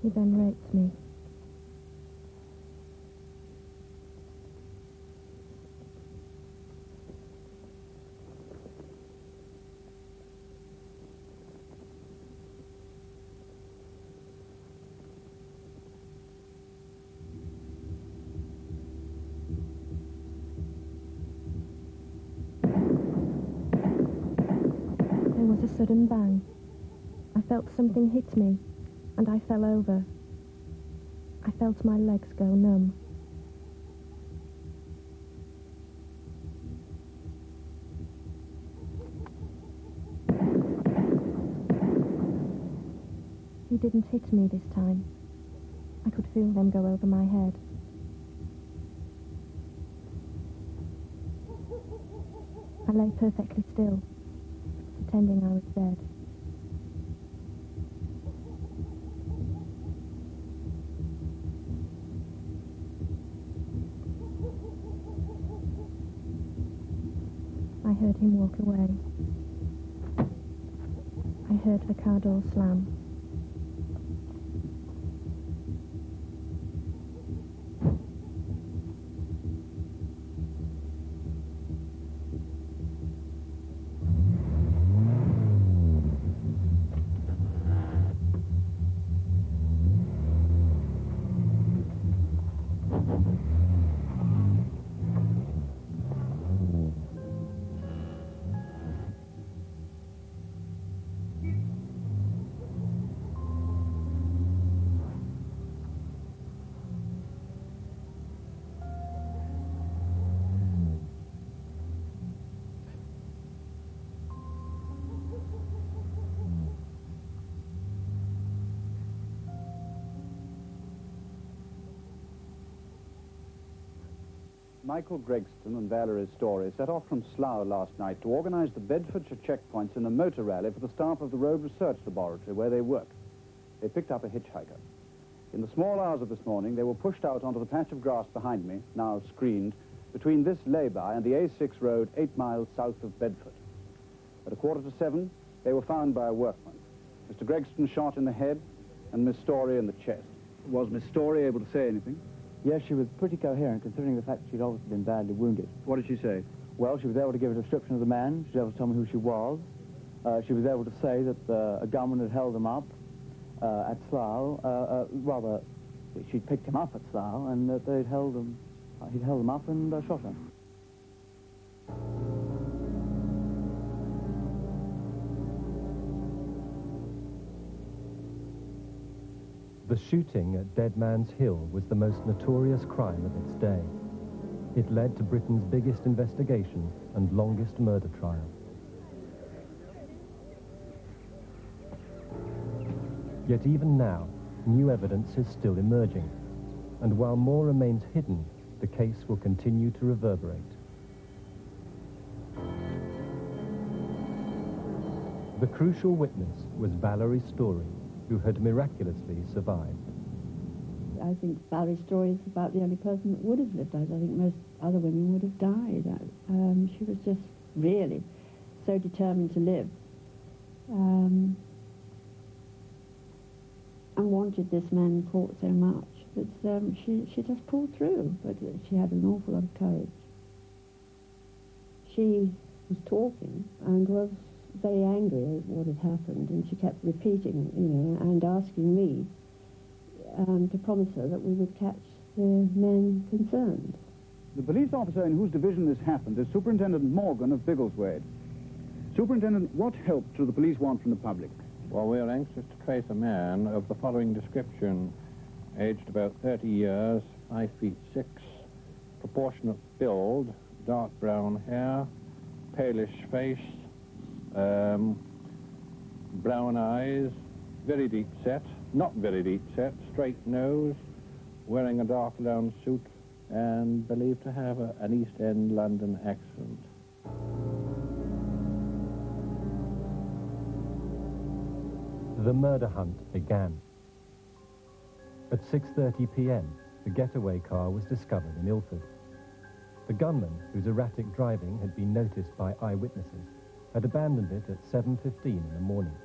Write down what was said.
He then raped me. There was a sudden bang. I felt something hit me, and I fell over. I felt my legs go numb. He didn't hit me this time. I could feel them go over my head. I lay perfectly still, pretending I was dead. I heard him walk away. I heard the car door slam. Michael Gregston and Valerie Storie set off from Slough last night to organise the Bedfordshire checkpoints in a motor rally for the staff of the Road Research Laboratory where they work. They picked up a hitchhiker. In the small hours of this morning, they were pushed out onto the patch of grass behind me, now screened, between this lay-by and the A6 road 8 miles south of Bedford. At 7:15, they were found by a workman. Mr. Gregston shot in the head and Miss Storie in the chest. Was Miss Storie able to say anything? Yes, she was pretty coherent, considering the fact she'd obviously been badly wounded. What did she say? Well, she was able to give a description of the man. She was able to tell me who she was. She was able to say that a gunman had held him up at Slough. Rather, she'd picked him up at Slough, and that he'd held him up and shot him. The shooting at Deadman's Hill was the most notorious crime of its day. It led to Britain's biggest investigation and longest murder trial. Yet even now, new evidence is still emerging, and while more remains hidden, the case will continue to reverberate. The crucial witness was Valerie Storie, who had miraculously survived. I think Valerie Storie is about the only person that would have lived. I think most other women would have died. She was just really so determined to live and wanted this man caught so much that she just pulled through, but she had an awful lot of courage. She was talking and was very angry at what had happened, and she kept repeating, and asking me to promise her that we would catch the men concerned. The police officer in whose division this happened is Superintendent Morgan of Biggleswade. Superintendent, what help do the police want from the public? Well, we are anxious to trace a man of the following description: aged about 30 years, 5 feet 6, proportionate build, dark brown hair, palish face, brown eyes, very deep set, not very deep set, straight nose, wearing a dark lounge suit, and believed to have an East End London accent. The murder hunt began. At 6:30 p.m, the getaway car was discovered in Ilford. The gunman, whose erratic driving had been noticed by eyewitnesses, had abandoned it at 7:15 in the morning.